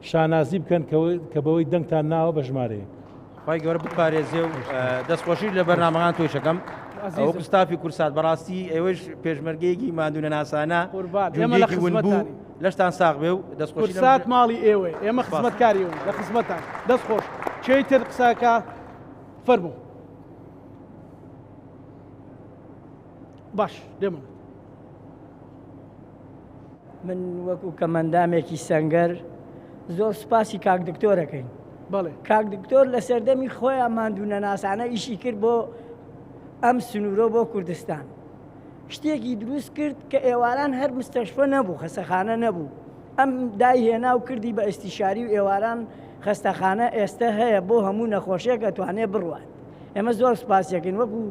شانازی بکەن کە بەوەی دەنگتان ناوە بە ژمارەیە خی گەورە بپارێزێ و دەستخۆشی لە بەرنامەکان تۆشەکەم ئەو قستافی کورسات بەڕاستی ئێوەش پێشمەرگەیەکی مادونە ناسانە بوو لەشتان ساغ بێ و دەستخۆشات ماڵی ئێوە ئێمە خزمەتکاری لە خزمەتان دەستخۆش چیتر قساکە فەرموو باش دێمە من وەکو کەمەندامێکی سەنگەر زۆر سوپاسی کاک دکتۆرەکەین بەڵێ کاک دکتۆر لە سەردەمی خۆیان ماندوونە ناسانە ئیشی کرد بۆ ئەم سنوورۆ بۆ کوردستان شتێکی دروست کرد کە ئێواران هەر مستەشفە نەبوو خەستەخانە نەبوو ئەم داهێنا و کردی بە ئەستیشاری و ئێواران خەستەخانە ئێستا هەیە بۆ هەموو نەخۆشیەک ئەتوانێ بڕوات ئێمە زۆر سوپاسیەکەین وەکو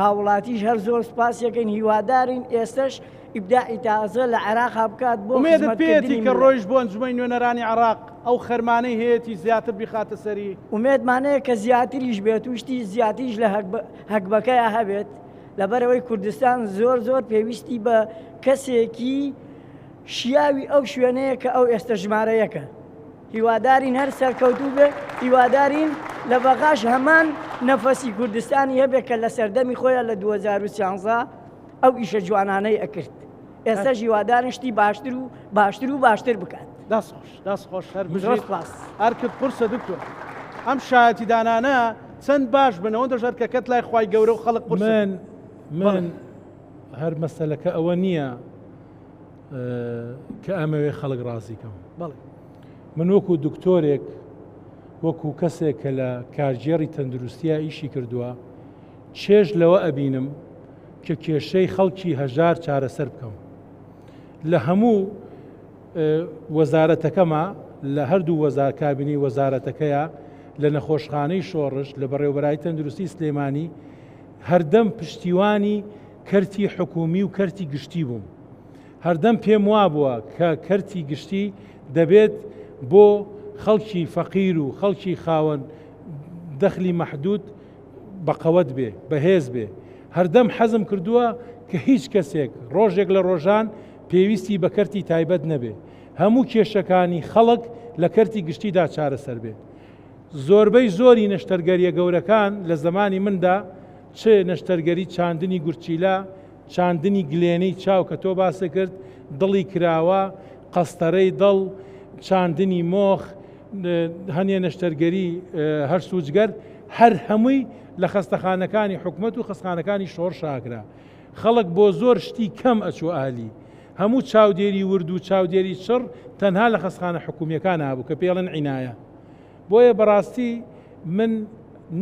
هاوڵاتیش هەر زۆر سوپاسیەکەین هیوادارین ئێستش ئیبداعی تازە لە عێراق بکات بۆ ئومێدت پێێتی کە ڕۆیش بۆ ئەنجومەی نوێنەرانی عێراق ئەو خەرمانەی هەیەی زیاتر بخاتە سەری ئومێدمانەیە کە زیاتریش بێت وشتی زیاتیش لە هەکبەکەیە هەبێت لەبەرەوەی کوردستان زۆر پێویستی بە کەسێکی شیاوی ئەو شوێنەیە کە ئەو ئێستا ژمارەیەکە هیوادارین هەر سەرکەوتوو بێ هیوادارین لە بەغاش هەمان نەفەسی کوردستانی هەبێت کە لە سەردەمی خۆیان لە 2013 ئەو ئیشە جوانانەی ئەکرد ئێستا هیوادارن شتی باشتر بکات دەستخۆش هەرکرد قورسە دکتۆر ئەم شایەتی دانانە چەند باش بنەوە دەژەر کە کەت لای خوای گەورە و خەڵک قورس من هەر مەسەلەکە ئەوە نییە کە ئەمەوێ خەڵک ڕازیکەم من وەکو دکتۆرێک وەکو کەسێک کە لە کارژێری تەندروستیە ئیشی کردووە چێژ لەوە ئەبینم کە کێشەی خەڵکی هەژار چارەسەر بکەم لە هەموو وەزارەتەکەمە لە هەردوو کابینی وەزارەتەکەیە لە نەخۆشخانەی شۆڕش لە بەڕێوەبەرایی تەندروستی سلێمانی هەردەم پشتیوانی کەرتی حکومی و کەرتی گشتی بووم هەردەم پێم وا بووە کە کەرتی گشتی دەبێت بۆ خەڵکی فەقیر و خەڵکی خاوەن دەخلی مەحدود بەقەوەت بێ بەهێز بێ هەردەم حەزم کردووە کە هیچ کەسێک ڕۆژێک لە ڕۆژان پێویستی بە کەرتی تایبەت نەبێ هەموو کێشەکانی خەڵک لە کەرتی گشتیدا چارەسەر بێ زۆربەی زۆری نەشتەرگەریە گەورەکان لە زمانی مندا چ نەشتەرگەری چاندنی گورچیلا چاندنی گلێنەی چاو کە تۆ باسە کرد دڵی کراوە قەستەرەی دڵ چاندنی مۆخ هەنێ نەشتەرگەری هەر سوچگەر هەر هەمووی لە خەستەخانەکانی حکومەت و خەستخانەکانی شۆڕ شاکرا خەڵک بۆ زۆر شتی کەم ئەچوو ئالی هەموو چاودێری ورد و چاودێری چڕ تەنها لە خەستخانە حکومیەکان هابوو کە پێڵن عینایە بۆیە بەڕاستی من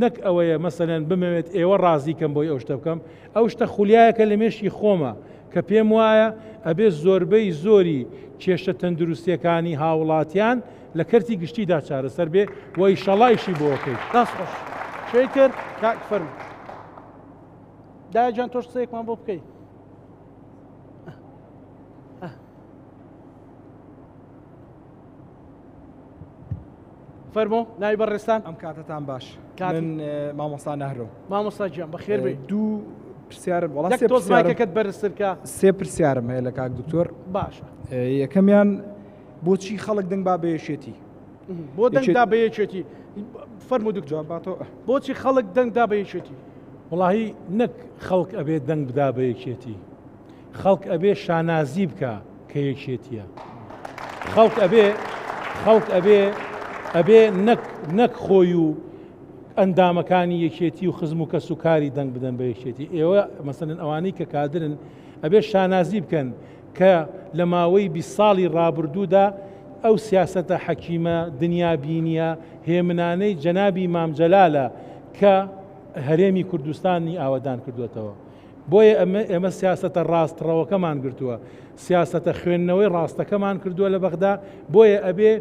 نەک ئەوەیە مەسەلەن بمەوێت ئێوە ڕازیکەم بۆی ئەو شتە بکەم ئەو شتە خولیایەکە لە مێشی خۆمە کە پێم وایە ئەبێ زۆربەی زۆری کێشە تەندروستیەکانی هاوڵاتیان لە کەرتی گشتیدا چارەسەر بێ و ئیشەڵایشی بۆکەیت. دەست خۆش شوێی کرد کاک فەرمو دایجان تۆش قسەیەکمان بۆ بکەیت. فەرمۆ ناوی بەڕێستان. ئەم کاتتان باش من مامۆستا نەهرۆ. مامۆستا گیان بەخێر بێ. دوو پرسیارم تۆزماکەکەت بەرزترکە. سێ پرسیارم هەیە لە کاک دکتۆر. باشە. یەکەمیان بۆچی خەڵک دەنگ با بەیەکێتی؟ بۆ دەنگدا بەیەکێتی فەرموو دکتۆر بۆچی خەڵک دەنگدا بەیەکێتی؟ وڵاهی نەک خەڵک ئەبێ دەنگ بدا بە یەکێتی، خەڵک ئەبێ شانازی بکە کە یەکێتیە، خەڵک ئەبێ نەک خۆی و ئەندامەکانی یەکێتی و خزم و کەس و کاری دەنگ بدەن بە یەکێتی. ئێوە مەسەلەن ئەوانەی کە کادرن ئەبێ شانازی بکەن کە لە ماوەی 20 ساڵی ڕابردوودا ئەو سیاسەتە حەکیمە دنیا بینیە هێمنانەی جەنابی مام جەلالە کە هەرێمی کوردستانی ئاوەدان کردوێتەوە. بۆیە ئێمە سیاسەتە ڕاستڕەوەکەمان گرتووە، سیاسەتە خوێندنەوەی ڕاستەکەمان کردووە لە بەغدا. بۆیە ئەبێ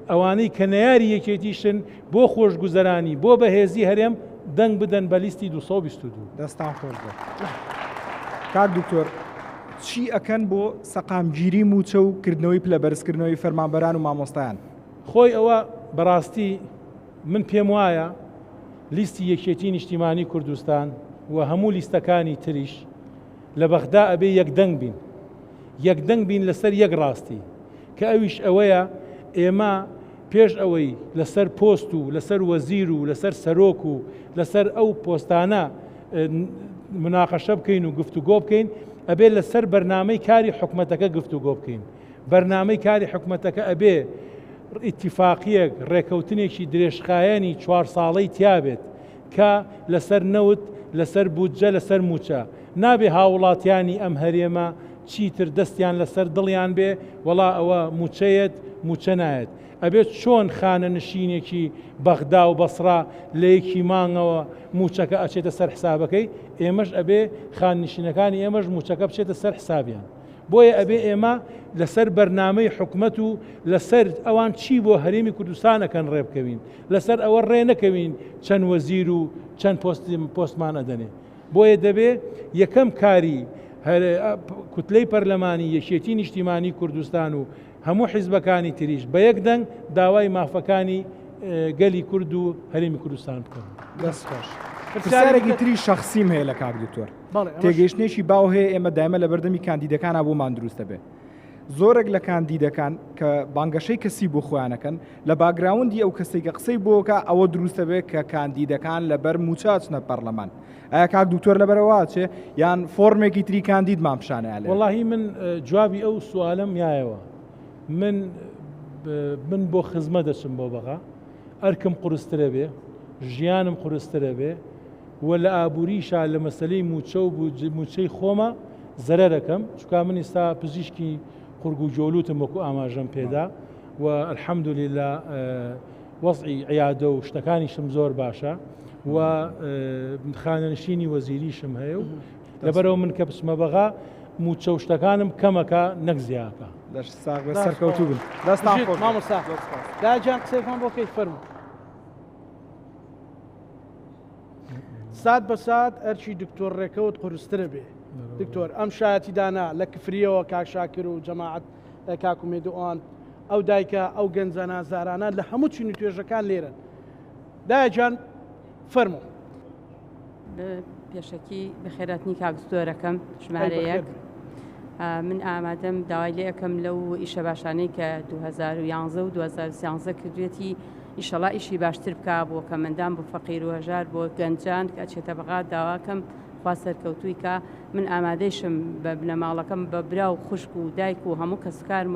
ئەوانەی کە نەیاری یەکێتیشن بۆ خۆشگوزەرانی بۆ بەهێزی هەرێم دەنگ بدەن بە لیستی 222. دەستان خۆش بێت. کاک دکتۆر چی ئەکەن بۆ سەقامگیری موچە و کردنەوەی پلەبەرزکردنەوەی فەرمانبەران و مامۆستایان؟ خۆی ئەوە بەڕاستی من پێم وایە لیستی یەکێتی نیشتیمانی کوردستان و هەموو لیستەکانی تریش لە بەغدا ئەبێ یەکدەنگ بین لەسەر یەک ڕاستی کە ئەویش ئەوەیە ئێمە پێش ئەوەی لەسەر پۆست و لەسەر وەزیر و لەسەر سەرۆک و لەسەر ئەو پۆستانە مناقەشە بکەین و گفتوگۆ بکەین ئەبێ لەسەر بەرنامەی کاری حکومەتەکە گفتوگۆ بکەین. بەرنامەی کاری حکومەتەکە ئەبێ ئیتیفاقیەک ڕێکەوتنێکی درێژخایەنی 4 ساڵەی تیابێت کە لەسەر نەوت لەسەر بودجە لەسەر موچە نابێ هاوڵاتیانی ئەم هەرێمە چیتر دەستیان لەسەر دڵیان بێ وەڵا ئەوە موچەیەت موچە نایەت. ئەبێت چۆن خانە نشینێکی بەغدا و بەسرا لە یەکی مانگەوە موچەکە ئەچێتە سەر حسابەکەی ئێمەش ئەبێ خان نشینەکانی ئێمەش موچەکە بچێتە سەر حسابیان. بۆیە ئەبێ ئێمە لەسەر بەرنامەی حکومەت و لەسەر ئەوان چی بۆ هەرێمی کوردستانەکەن ڕێبکەوین لەسەر ئەوە ڕێ نەکەوین چەند وەزیر و چەند پۆستمان ئەدەنێ. بۆیە دەبێ یەکەم کاری کوتلەی پەرلەمانی یەکێتی نیشتیمانی کوردستان و هەموو حیزبەکانی تریش بە یەک دەنگ داوای مافەکانی گەلی کورد و هەرێمی کوردستان بکەن. دەست خۆش. پرسیارێکی تری شەخسیم هەیە لە کاک دکتۆر. تێگەیشتنێکی باو هەیە ئێمە دایمە لە بەردەمی کاندیدەکانە بۆمان دروستە بێ. زۆرێک لە کاندیدەکان کە بانگەشەی کەسی بۆ خۆیانەکەن لە باگراوندی ئەو کەسێک کە قسەی بۆکە ئەوە دروستە بێت کە کاندیدەکان لەبەر موچاچنە پەرلەمان. ئایا کاک دکتۆر لەبەرەوە چێ یان فۆرمێکی تری کاندیدمان پیشانەیە؟ وەڵاهی من جوابی ئەو سوالم یایەوە. من بۆ خزمە دەچم بۆ بەغا ئەرکم قورسترە بێ ژیانم قورسترە بێ و لە ئابووریشا لە مەسلەی موچە و موچەی خۆمە زەرەرەکەم چکا من ئێستا پزیشکی قورگ و جۆلوتم وەکو ئاماژەم پێدا و الحەمدوللیلا وەزعی عیادە و شتەکانیشم زۆر باشە و خانەنشینی وەزیریشم هەیە و لەبەرەوە من کە بچمە بەغا موچە و شتەکانم کەمەکە نەک زیاکە. سەرکەوتوو بن. دەستان خۆش. مامۆستا داجان قسەیەکمان بۆ بکەیت فەرموو. سات بە سات ئەرچی دکتۆر ڕێکەوت قورسترە بێ. دکتۆر ئەم شایەتی دانا لە کفریەوە کاک شاکر و جەماعەت کاک و مێدوئان ئەو دایکە ئەو گەنجە نازارانە لە هەموو چین و توێژەکان لێرن. دایجان فەرموو. پێشەکی بەخێراتنی کاک دکتۆرەکەم ژمارە یەک من ئامادەم داوای لێ ئەەکەم لەو ئیشە باشانەی کە 2011 و 2013 کردوێتی ئیشەڵا ئیشی باشتر بکە بۆ کەمەندان بۆ فەقیر و هەژار بۆ گەنجان کە ئەچێتە بەغا داواکەم خوا سەرکەوتووی کە من ئامادەیشم بە بنەماڵەکەم بە برا و خوشک و دایک و هەموو کەسکارم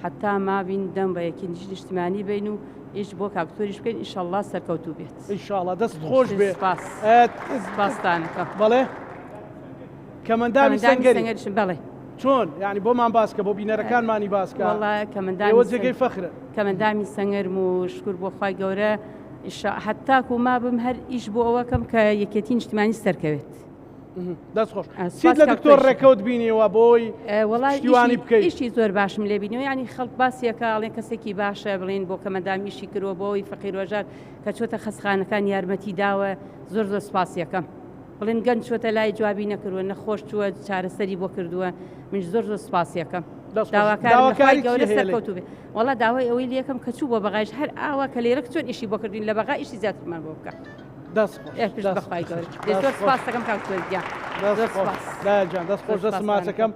حتا مابین دەم بە یەکی نیشتیمانی بین و ئیش بۆ کاکتۆریش بکەین ئیشەڵا سەرکەوتوو بێت. ئیشەڵا دەست خۆش بێ. سپاستانەکە. بەڵێ کەمەندانی سەنگەریشم بەڵێ. چۆن یعنی بۆمان باسکە بۆ بینەرەکانمانی باسکە وەڵا کەمەندانی جێگەی فەخرە کەمەندامی سەنگەرم و شکر بۆ خوای گەورە حتاکو ما بم هەر ئیش بۆ ئەوەکەم کە یەکێتی نیشتیمانی سەرکەوێت. دەست خۆش چیت لە دکتۆر ڕێکەوت بینیەوە بۆی وەڵی بکەیت ئیشی زۆر باشم لێ بینەوە ینی خەڵک باسیەکە ئەڵێن کەسێکی باشە بڵێن بۆ کەمەندامیشی کردوە بۆەوەی فەقیر وەژار کە چۆتە خەسخانەکان یارمەتی داوە زۆر زۆر سپاسیەکەم بڵێن گەنج چۆتە لای جوابی نەکردووە نەخۆش چووە چارەسەری بۆ کردووە من زۆر زۆر سپاسیەکەم داواکاری گەورە سەرکەوتوو بێ وەڵا داوای ئەوەی لێکم کە چوو بۆ بەغایش هەر ئاوا کە لێرە چۆن ئیشی بۆ کردین لە بەغا ئیشی زیاترمان بۆ بکە بەخوای گەورە زۆر سپاس دەکەم کاکتۆرگیان دایان دەست خۆش دەست ماچەکەم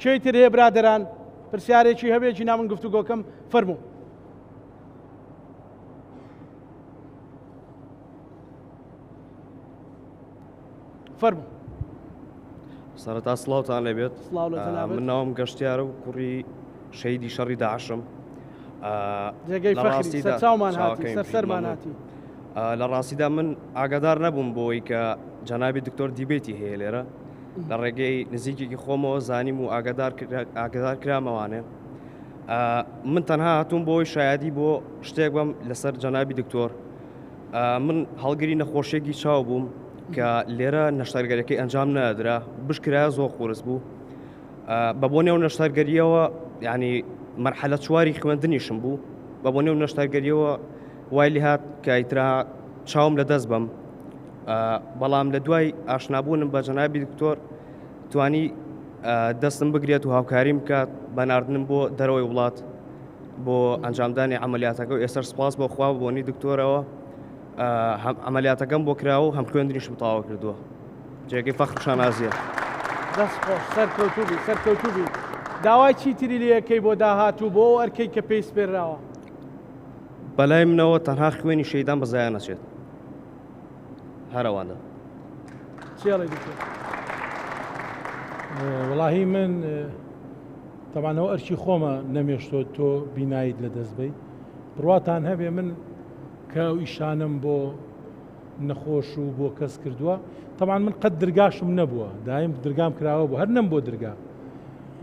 چیتر هەیە برادەران پرسیارێکی هەبێ جینا من گفتوگۆکەم فەرموو فەرموو سەرەتا سڵاوتان لەبێت من ناوم گەشتیارە و کوڕی شەیدی شەڕی داعشم جێگەی فەخری سەرچاومان هاتی سەرسەرمان هاتی لە ڕاستیدا من ئاگادار نەبووم بۆی کە جەنابی دکتۆر دیبێتی هەیە لێرە لە ڕێگەی نزیکێکی خۆمەوە زانیم و ئاگادار کرامەوانێ من تەنها هاتووم بۆی شایادی بۆ شتێک بم لەسەر جەنابی دکتۆر من هەڵگری نەخۆشیێکی چاو بووم کە لێرە نەشتەرگەریەکەی ئەنجام نەدرا بشکرا زۆر قورس بوو بە بۆ نێو نەشتەرگەریەوە ینی مەرحەلە چواری خوێندنیشم بوو بە بۆ نێو نەشتەرگەریەوە وای لێ هات کە ئیترا چاوم لە دەست بم بەڵام لە دوای ئاشنابوونم بە جەنابی دکتۆر توانی دەستم بگرێت و هاوکاریم بکات بە ناردنم بۆ دەرەوەی وڵات بۆ ئەنجامدانی عملیاتەکە و ئێستا سپاس بۆ خوا بۆنی دکتۆرەوە عملیاتەکەم بۆ کراوە و هەم خوێندنیشم تاوا کردووە جێگەی فەخر شانازیە دەست خۆش سەرکەوتوبی داوای چیتری لەکەی بۆ داهاتوو بۆ ئەرکەی کە پێی سپێراوە بەلای منەوە تەنها خوێنی شەیدان بەزایان نەچێت هەروانە چێڵی دکتۆر وەڵاهی من تەمانەوە ئەرکی خۆمە نەمێشتۆ تۆ بینایت لە دەست بی بڕواتان هەبێ من کە ئیشانم بۆ نەخۆش و بۆ کەس کردووە تەمان من قەت دەرگاشم نەبووە دایم دەرگام کراوە بوو هەر نەم بۆ دەرگا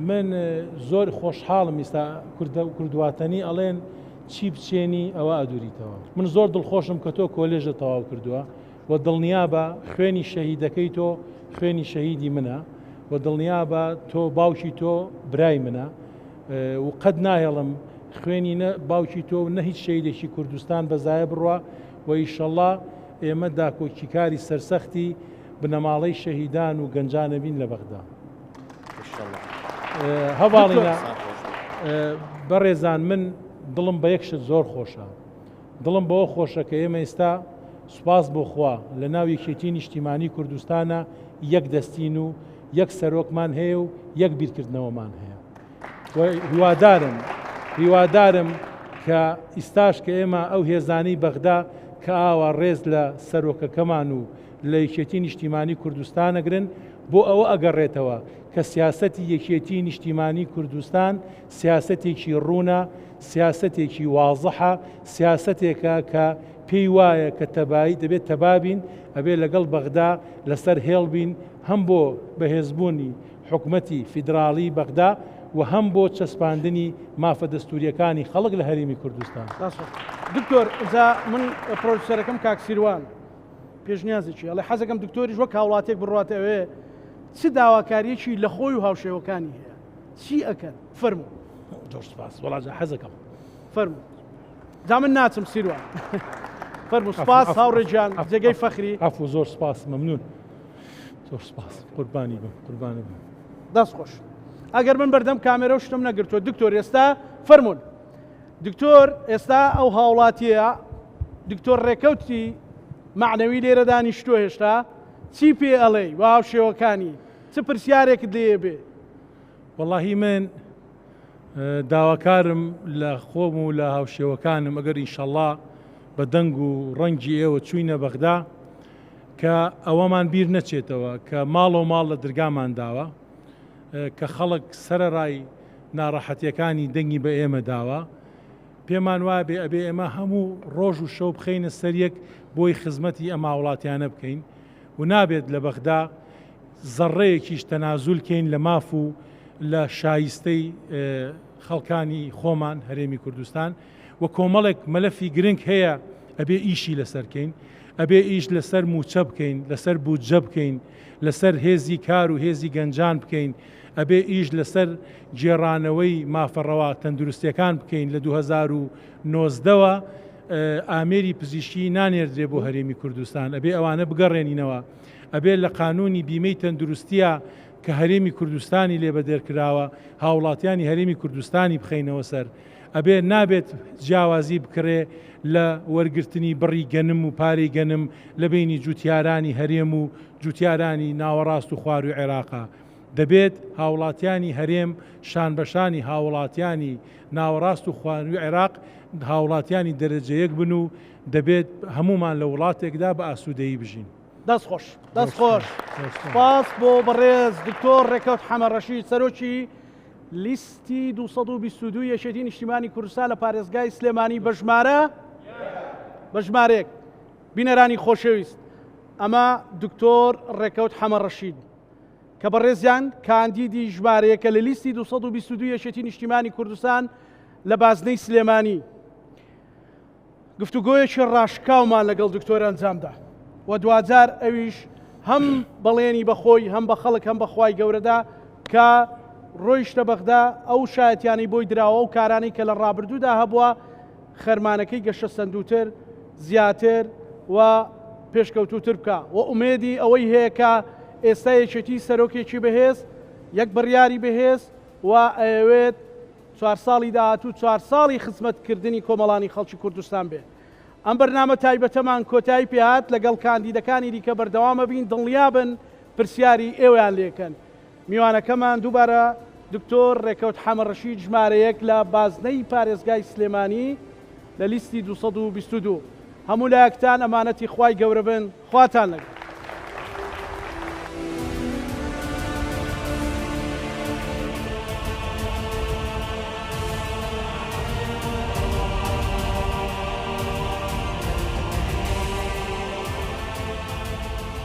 من زۆر خۆشحاڵم ئێستا کوردواتەنی ئەڵێن چی بچێنی ئەوە ئەدوریتەوە من زۆر دڵخۆشم کە تۆ کۆلێژە تەواو کردووە و دڵنیا بە خوێنی شەهیدەکەی تۆ خوێنی شەهیدی منە و دڵنیا بە تۆ باوکی تۆ برای منە و قەت ناهێڵم خوێنی نە باوکی تۆ نە هیچ شەهیدێکی کوردستان بەزایە بڕوە و ئیشەڵڵا ئێمە داکۆکیکاری سەرسەختی بنەماڵەی شەهیدان و گەنجانە بین لە بەغدا هەواڵینە بەڕێزان من دڵم بە یەکشت زۆر خۆشە دڵم بەوە خۆشە کە ئێمە ئێستا سوپاس بۆ خوا لە ناو یەکێتی نیشتیمانی کوردستانە یەک دەستین و یەک سەرۆکمان هەیە و یەک بیرکردنەوەمان هەیە هیوادارم کە ئیستاش کە ئێمە ئەو هێزانی بەغدا کە ئاوا ڕێز لە سەرۆکەکەمان و لە یەکێتی نیشتیمانی کوردستانەگرن بۆ ئەوە ئەگەڕێتەوە کە سیاسەتی یەکێتی نیشتیمانی کوردستان سیاسەتێکی ڕوونە سیاسەتێکی واضحە سیاسەتێکە کە پێی وایە کە تەبایی دەبێت تەبابین ئەبێ لەگەڵ بەغدا لەسەر هێڵبین هەم بۆ بەهێزبوونی حکومەتی فیدراڵی بەغدا و هەم بۆ چەسپاندنی مافە دەستوریەکانی خەڵک لە هەرێمی کوردستان. دکتۆر ئەجا من پرۆفسەرەکەم کاکسیروان پێشنیازێکی ئەڵێ حەزەکەم دکتۆریش وەک هاوڵاتێک بڕاتە ئەوێ چ داواکاریەکی لە خۆی و هاوشێوەکانی هەیە چی ئەکەن فەرموو زۆر سپاس وەڵاجە حەزەکەم فەرموو جا من ناچم سیروان فەرموو سپاس هاوڕێجان جێگەی فەخری ئەفو زۆر سپاس مەمنون زۆر سپاس قوربانی بم قوربانە بم دەست خۆش ئەگەر من بەردەم کامێرە و شتم نەگرتووە دکتۆر ئێستا فەرموون دکتۆر ئێستا ئەو هاوڵاتیە دکتۆر ڕێکەوتی معنەوی لێرە دانیشتووە هێشتا چی پێ ئەڵێ و هاوشێوەکانی چ پرسیارێکت لێ بێ وەڵاهی من داواکارم لە خۆم و لە هاوشێوەکانم ئەگەر ئینشەڵڵا بە دەنگ و ڕەنگی ئێوە چوینە بەغدا کە ئەوەمان بیر نەچێتەوە کە ماڵ و ماڵ لە دەرگامان داوە کە خەڵک سەرەڕای ناڕەحەتیەکانی دەنگی بە ئێمە داوە پێمان وابێ ئەبێ ئێمە هەموو ڕۆژ و شەو بخەینە سەریەک بۆی خزمەتی ئەم وڵاتیانە بکەین و نابێت لە بەغدا زەڕەیەکیش تەنازولکەین لە ماف و لە شایستەی خەڵکانی خۆمان هەرێمی کوردستان و کۆمەڵێک مەلەفی گرنگ هەیە ئەبێ ئیشی لەسەرکەین ئەبێ ئیش لەسەر موچە بکەین لەسەر بودجە بکەین لەسەر هێزی کار و هێزی گەنجان بکەین ئەبێ ئیش لەسەر جێڕانەوەی مافەڕەوە تەندروستیەکان بکەین لە 2019ەوە ئامێری پزیشکی نانێردرێ بۆ هەرێمی کوردستان ئەبێ ئەوانە بگەڕێنینەوە ئەبێ لە قانونی بیمەی تەندروستیە کە هەرێمی کوردستانی لێ بە دەرکراوە هاوڵاتیانی هەرێمی کوردستانی بخەینەوە سەر ئەبێ نابێت جیاوازی بکرێ لە وەرگرتنی بڕی گەنم و پارەی گەنم لە بینی جوتیارانی هەرێم و جوتیارانی ناوەڕاست و خواروی عێراقا دەبێت هاوڵاتیانی هەرێم شان بەشانی هاوڵاتیانی ناوەڕاست و خواروی عێراق هاوڵاتیانی دەرەجەیەک بن و دەبێت هەمومان لە وڵاتێکدا بە ئاسوودەیی بژین. دەستخۆش دەستخۆش سپاس بۆ بەڕێز دکتۆر ڕێکەوت حەمەدڕەشید سەرۆکی لیستی 222 یەکێتی نیشتیمانی کوردستان لە پارێزگای سلێمانی بە ژمارەیەک بینەرانی خۆشەویست ئەمە دکتۆر ڕێکەوت حەمەدڕەشید کە بەڕێزیان کاندیدی ژمارەیەکە لە لیستی 222 یەکێتی نیشتیمانی کوردستان لە بازنەی سلێمانی گفتوگۆیەکی ڕاشکاومان لەگەڵ دکتۆر ئەنجامدا و دوجار ئەویش هەم بەڵێنی بەخۆی هەم بە خەڵک هەم بەخوای گەورەدا کە ڕۆیشتە بەغدا ئەو شایەتیانی بۆی دراوە و کارانی کە لە ڕابردوودا هەبووە خەرمانەکەی گەشە سندووتر زیاتر و پێشکەوتوتر بکە و ئومێدی ئەوەی هەیە کە ئێستا یەکێتی سەرۆکێکی بەهێز یەک بڕیاری بەهێز و ئەوێت 4 ساڵی داهاتوو 4 ساڵی خزمەتکردنی کۆمەڵانی خەڵکی کوردستان بێت. ئەم بەرنامە تایبەتەمان کۆتایی پێهات لەگەڵ کاندیدەکانی دیکە بەردەوامە بین دڵنیابن پرسیاری ئێوەیان لێکەن. میوانەکەمان دووبارە دکتۆر ڕێکەوت حەمەدڕەشید ژمارەیەک لە بازنەی پارێزگای سلێمانی لە لیستی 222 هەموو لایەکتان ئەمانەتی خوای گەورە بن خواتان لەگەڵ.